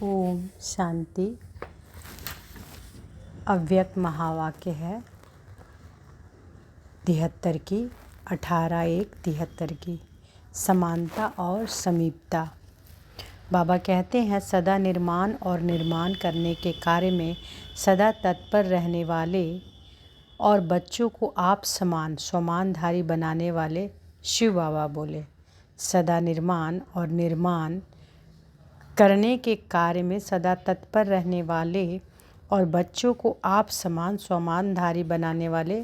ओम शांति। अव्यक्त महावाक्य है 73 की 18-1-73 की समानता और समीपता। बाबा कहते हैं सदा निर्माण और निर्माण करने के कार्य में सदा तत्पर रहने वाले और बच्चों को आप समान स्वमानधारी बनाने वाले शिव बाबा बोले। सदा निर्माण और निर्माण करने के कार्य में सदा तत्पर रहने वाले और बच्चों को आप समान स्वमानधारी बनाने वाले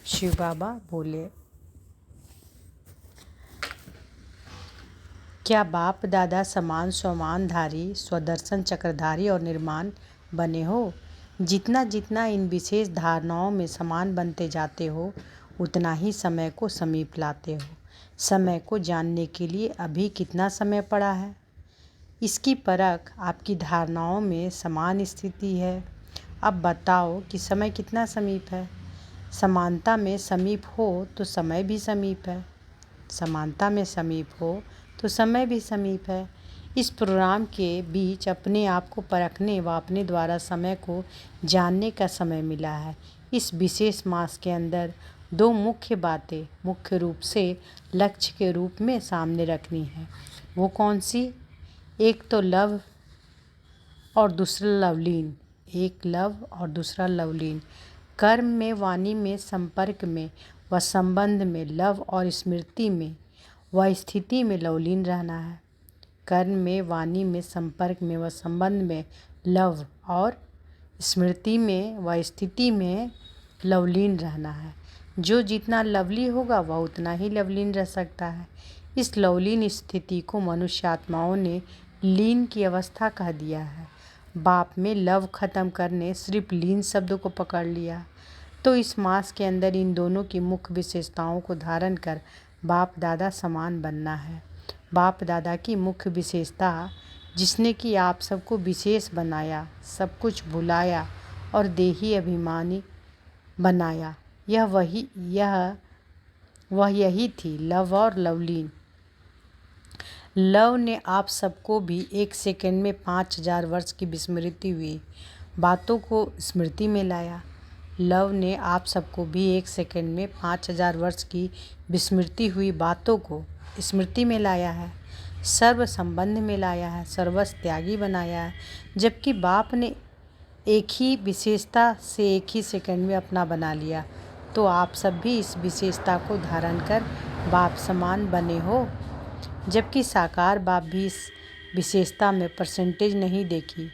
शिव बाबा बोले। क्या बाप दादा समान स्वमानधारी स्वदर्शन चक्रधारी और निर्माण बने हो? जितना जितना इन विशेष धारणाओं में समान बनते जाते हो उतना ही समय को समीप लाते हो। समय को जानने के लिए अभी कितना समय पड़ा है, इसकी परख आपकी धारणाओं में समान स्थिति है। अब बताओ कि समय कितना समीप है। समानता में समीप हो तो समय भी समीप है, समानता में समीप हो तो समय भी समीप है। इस प्रोग्राम के बीच अपने आप को परखने व अपने द्वारा समय को जानने का समय मिला है। इस विशेष मास के अंदर दो मुख्य बातें मुख्य रूप से लक्ष्य के रूप में सामने रखनी है। वो कौन सी? एक तो लव और दूसरा लवलीन। एक लव और दूसरा लवलीन। कर्म में, वाणी में, संपर्क में व संबंध में लव और स्मृति में व स्थिति में लवलीन रहना है। कर्म में, वाणी में, संपर्क में व संबंध में लव और स्मृति में व स्थिति में लवलीन रहना है। जो जितना लवली होगा वह उतना ही लवलीन रह सकता है। इस लवलीन स्थिति को मनुष्य आत्माओं ने लीन की अवस्था कह दिया है। बाप में लव खत्म करने सिर्फ लीन शब्द को पकड़ लिया। तो इस मास के अंदर इन दोनों की मुख्य विशेषताओं को धारण कर बाप दादा समान बनना है। बाप दादा की मुख्य विशेषता जिसने कि आप सबको विशेष बनाया, सब कुछ भुलाया और देही अभिमानी बनाया, वह यही थी, लव और लवलीन। लव ने आप सबको भी 1 सेकंड में 5000 वर्ष की विस्मृति हुई बातों को स्मृति में लाया। लव ने आप सबको भी 1 सेकंड में 5000 वर्ष की विस्मृति हुई बातों को स्मृति में लाया है, सर्व संबंध में लाया है, सर्वस्व त्यागी बनाया है। जबकि बाप ने एक ही विशेषता से 1 ही सेकंड में अपना बना लिया। तो आप सब भी इस विशेषता को धारण कर बाप समान बने हो। जबकि साकार बाप भी इस विशेषता में परसेंटेज नहीं देखी,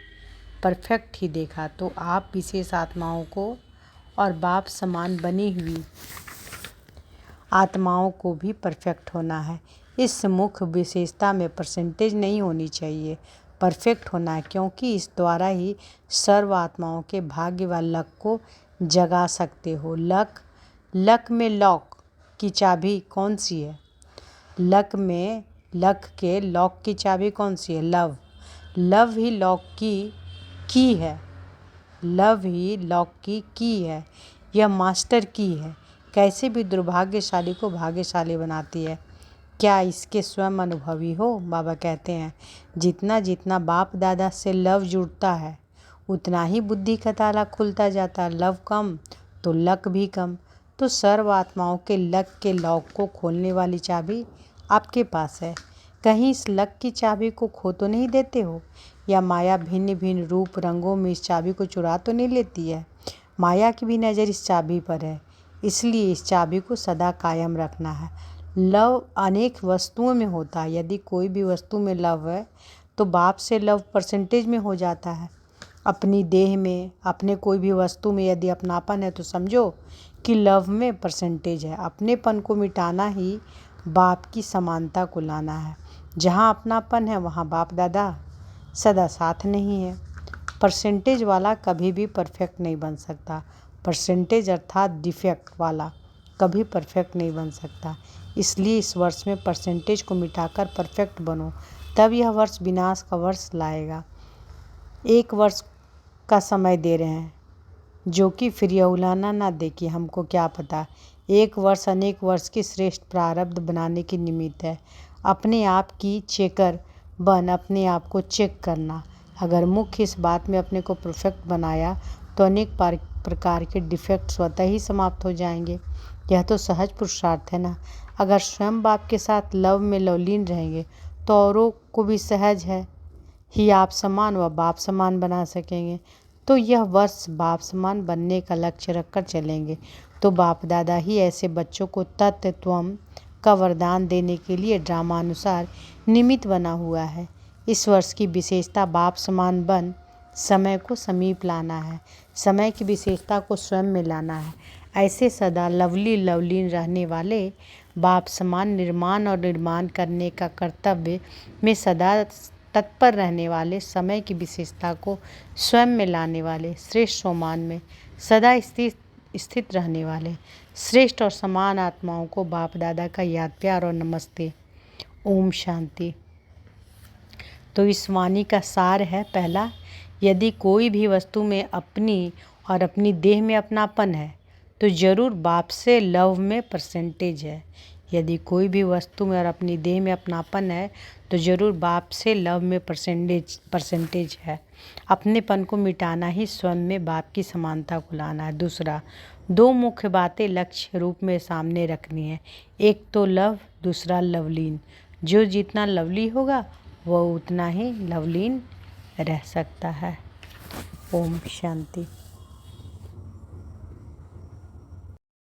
परफेक्ट ही देखा। तो आप विशेष आत्माओं को और बाप समान बनी हुई आत्माओं को भी परफेक्ट होना है। इस मुख्य विशेषता में परसेंटेज नहीं होनी चाहिए, परफेक्ट होना है, क्योंकि इस द्वारा ही सर्व आत्माओं के भाग्य व लक को जगा सकते हो। लक में लॉक की चाबी कौन सी है? लक के लॉक की चाबी कौन सी है? लव ही लॉक की है। लव ही लॉक की है। यह मास्टर की है। कैसे भी दुर्भाग्यशाली को भाग्यशाली बनाती है। क्या इसके स्वयं अनुभवी हो? बाबा कहते हैं जितना जितना बाप दादा से लव जुड़ता है उतना ही बुद्धि का ताला खुलता जाता है। लव कम तो लक भी कम। तो सर्व आत्माओं के लक के लॉक को खोलने वाली चाबी आपके पास है। कहीं इस लक की चाबी को खो तो नहीं देते हो? या माया भिन्न भिन्न रूप रंगों में इस चाबी को चुरा तो नहीं लेती है? माया की भी नज़र इस चाबी पर है, इसलिए इस चाबी को सदा कायम रखना है। लव अनेक वस्तुओं में होता है। यदि कोई भी वस्तु में लव है तो बाप से लव परसेंटेज में हो जाता है। अपनी देह में, अपने कोई भी वस्तु में यदि अपनापन है तो समझो कि लव में परसेंटेज है। अपनेपन को मिटाना ही बाप की समानता को लाना है। जहाँ अपनापन है वहाँ बाप दादा सदा साथ नहीं है। परसेंटेज वाला कभी भी परफेक्ट नहीं बन सकता। परसेंटेज अर्थात डिफेक्ट वाला कभी परफेक्ट नहीं बन सकता। इसलिए इस वर्ष में परसेंटेज को मिटाकर परफेक्ट बनो, तब यह वर्ष विनाश का वर्ष लाएगा। 1 वर्ष का समय दे रहे हैं जो कि फिर यह उलाना ना दे कि हमको क्या पता। 1 वर्ष अनेक वर्ष की श्रेष्ठ प्रारब्ध बनाने की निमित्त है। अपने आप की चेकर बन अपने आप को चेक करना। अगर मुख्य इस बात में अपने को परफेक्ट बनाया तो अनेक प्रकार के डिफेक्ट स्वतः ही समाप्त हो जाएंगे। यह तो सहज पुरुषार्थ है ना। अगर स्वयं बाप के साथ लव में लवलीन रहेंगे तो औरों को भी सहज है ही आप समान व बाप समान बना सकेंगे। तो यह वर्ष बाप समान बनने का लक्ष्य रखकर चलेंगे तो बाप दादा ही ऐसे बच्चों को तत्त्वम का वरदान देने के लिए ड्रामानुसार निमित्त बना हुआ है। इस वर्ष की विशेषता बाप समान बन समय को समीप लाना है, समय की विशेषता को स्वयं में लाना है। ऐसे सदा लवलीन रहने वाले बाप समान निर्माण और निर्माण करने का कर्तव्य में सदा तत्पर रहने वाले, समय की विशेषता को स्वयं में लाने वाले, श्रेष्ठ सोमान में सदा स्थित रहने वाले श्रेष्ठ और समान आत्माओं को बाप दादा का याद प्यार और नमस्ते। ओम शांति। तो इस वाणी का सार है, पहला, यदि कोई भी वस्तु में अपनी और अपनी देह में अपनापन है तो जरूर बाप से लव में परसेंटेज है। यदि कोई भी वस्तु में और अपनी देह में अपनापन है तो जरूर बाप से लव में परसेंटेज है। अपनेपन को मिटाना ही स्वयं में बाप की समानता को लाना है। दूसरा, दो मुख्य बातें लक्ष्य रूप में सामने रखनी है, एक तो लव, दूसरा लवलीन। जो जितना लवली होगा वह उतना ही लवलीन रह सकता है। ओम शांति।